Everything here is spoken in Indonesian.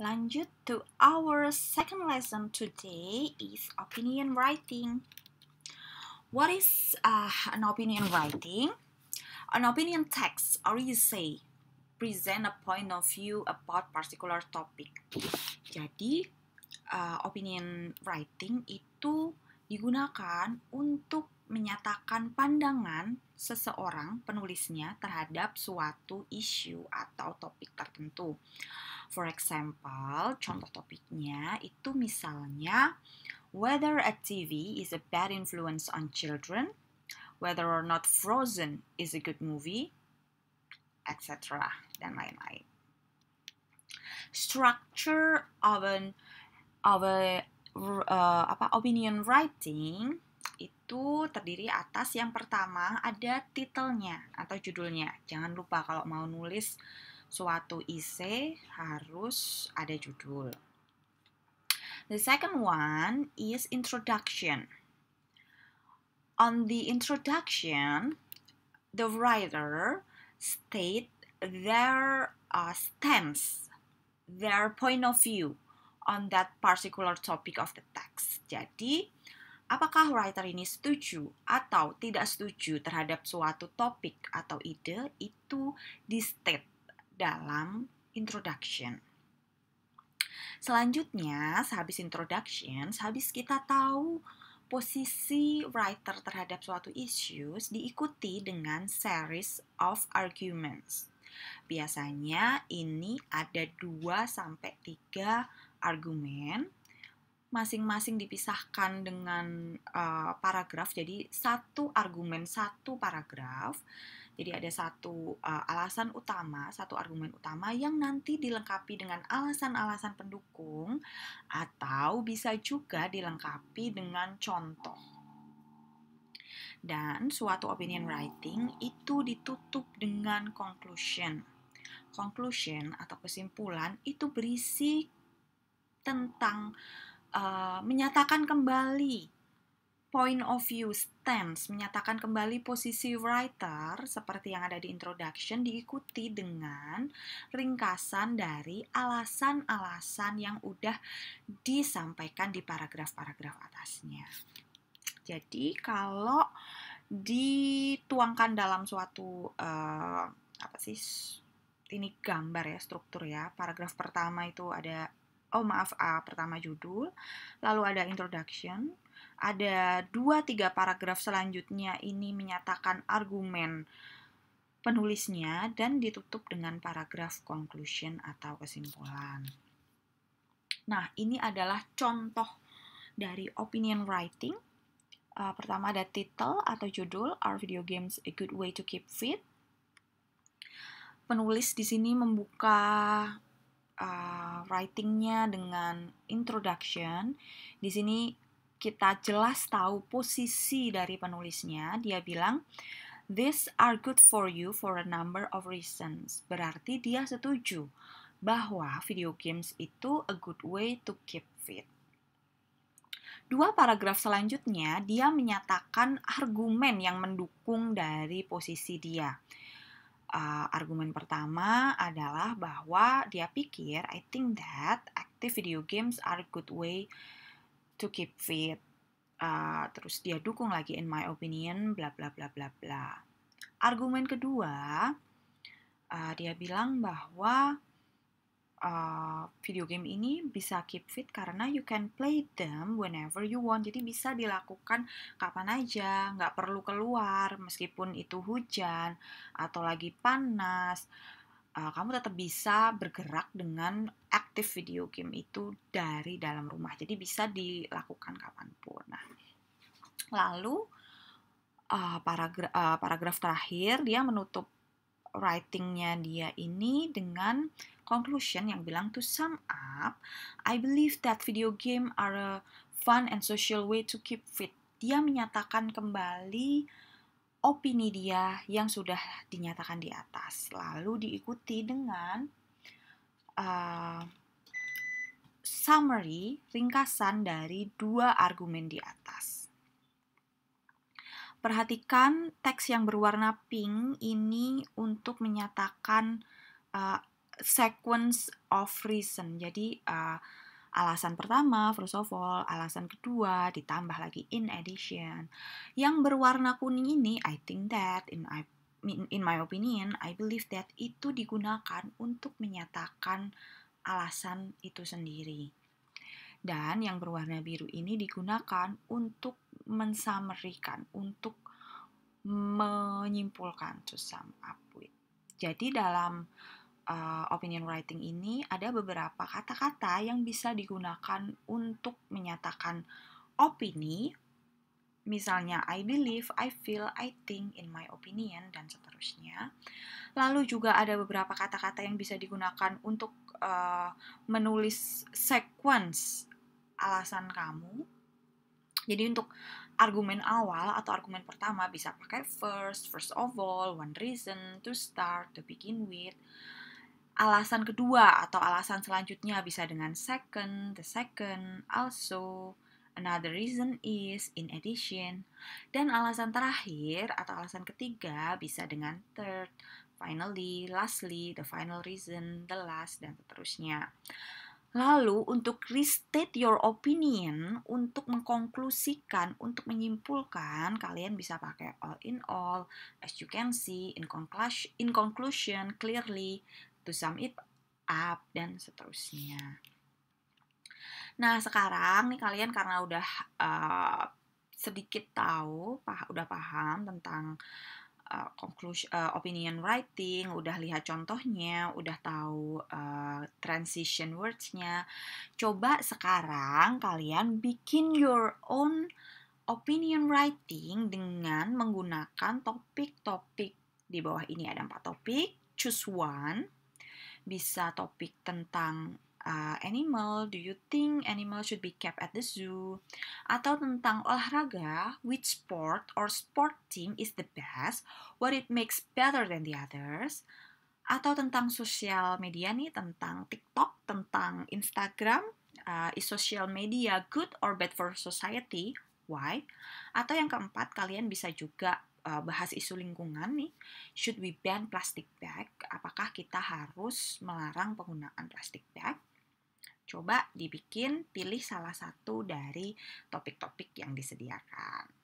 Lanjut to our second lesson today is opinion writing. What is an opinion writing? An opinion text or essay present a point of view about particular topic. Jadi, opinion writing itu digunakan untuk menyatakan pandangan seseorang penulisnya terhadap suatu isu atau topik tertentu. For example, contoh topiknya itu misalnya whether a TV is a bad influence on children, whether or not Frozen is a good movie, etc. dan lain-lain. Structure of opinion writing itu terdiri atas yang pertama ada titelnya atau judulnya. Jangan lupa kalau mau nulis suatu essay harus ada judul. The second one is introduction. On the introduction, the writer state their stance, their point of view on that particular topic of the text. Jadi, apakah writer ini setuju atau tidak setuju terhadap suatu topik atau ide itu di-state dalam introduction. Selanjutnya, sehabis introduction, sehabis kita tahu posisi writer terhadap suatu issues diikuti dengan series of arguments. Biasanya ini ada 2-3 argumen, masing-masing dipisahkan dengan paragraf, jadi satu argumen, satu paragraf. Jadi ada satu alasan utama, satu argumen utama yang nanti dilengkapi dengan alasan-alasan pendukung atau bisa juga dilengkapi dengan contoh. Dan suatu opinion writing itu ditutup dengan conclusion. Conclusion atau kesimpulan itu berisi tentang menyatakan kembali point of view, stance, menyatakan kembali posisi writer seperti yang ada di introduction diikuti dengan ringkasan dari alasan-alasan yang udah disampaikan di paragraf-paragraf atasnya. Jadi kalau dituangkan dalam suatu ini gambar ya, struktur ya. Paragraf pertama itu ada pertama judul, lalu ada introduction, ada 2-3 paragraf selanjutnya ini menyatakan argumen penulisnya dan ditutup dengan paragraf conclusion atau kesimpulan. Nah, ini adalah contoh dari opinion writing. Pertama ada title atau judul, Are Video Games a Good Way to Keep Fit? Penulis di sini membuka writingnya dengan introduction. Di sini kita jelas tahu posisi dari penulisnya. Dia bilang, these are good for you for a number of reasons. Berarti dia setuju bahwa video games itu a good way to keep fit. 2 paragraf selanjutnya, dia menyatakan argumen yang mendukung dari posisi dia. Argumen pertama adalah bahwa dia pikir, I think that active video games are a good way to keep fit. Terus dia dukung lagi in my opinion, bla bla bla bla bla. Argumen kedua, dia bilang bahwa video game ini bisa keep fit karena you can play them whenever you want. Jadi bisa dilakukan kapan aja, nggak perlu keluar meskipun itu hujan atau lagi panas. Kamu tetap bisa bergerak dengan active video game itu dari dalam rumah. Jadi bisa dilakukan kapanpun. Nah, lalu paragraf terakhir dia menutup writingnya dia ini dengan conclusion yang bilang, to sum up, I believe that video game are a fun and social way to keep fit. Dia menyatakan kembali opini dia yang sudah dinyatakan di atas, lalu diikuti dengan summary, ringkasan dari 2 argumen di atas. Perhatikan teks yang berwarna pink ini untuk menyatakan sequence of reason. Jadi alasan pertama, first of all, alasan kedua, ditambah lagi in addition. Yang berwarna kuning ini, I think that in my opinion, I believe that itu digunakan untuk menyatakan alasan itu sendiri. Dan yang berwarna biru ini digunakan untuk mensummarikan, untuk menyimpulkan, to sum up with. Jadi dalam opinion writing ini ada beberapa kata-kata yang bisa digunakan untuk menyatakan opini. Misalnya I believe, I feel, I think, in my opinion, dan seterusnya. Lalu juga ada beberapa kata-kata yang bisa digunakan untuk menulis sequence alasan kamu. Jadi untuk argumen awal atau argumen pertama bisa pakai first of all, one reason, to start, to begin with. Alasan kedua atau alasan selanjutnya bisa dengan second, the second, also, another reason is, in addition. Dan alasan terakhir atau alasan ketiga bisa dengan third, finally, lastly, the final reason, the last, dan seterusnya. Lalu untuk restate your opinion, untuk mengkonklusikan, untuk menyimpulkan, kalian bisa pakai all in all, as you can see, in conclusion, clearly, to sum it up, dan seterusnya. Nah, sekarang nih kalian karena udah sedikit tahu, udah paham tentang opinion writing, udah lihat contohnya, udah tahu transition words-nya. Coba sekarang kalian bikin your own opinion writing dengan menggunakan topik-topik. Di bawah ini ada 4 topik, choose one. Bisa topik tentang animal, do you think animal should be kept at the zoo? Atau tentang olahraga, which sport or sport team is the best? What it makes better than the others? Atau tentang sosial media nih, tentang TikTok, tentang Instagram, is social media good or bad for society? Why? Atau yang keempat, kalian bisa juga bahas isu lingkungan nih. Should we ban plastic bag? Apakah kita harus melarang penggunaan plastic bag? Coba dibikin, pilih salah satu dari topik-topik yang disediakan.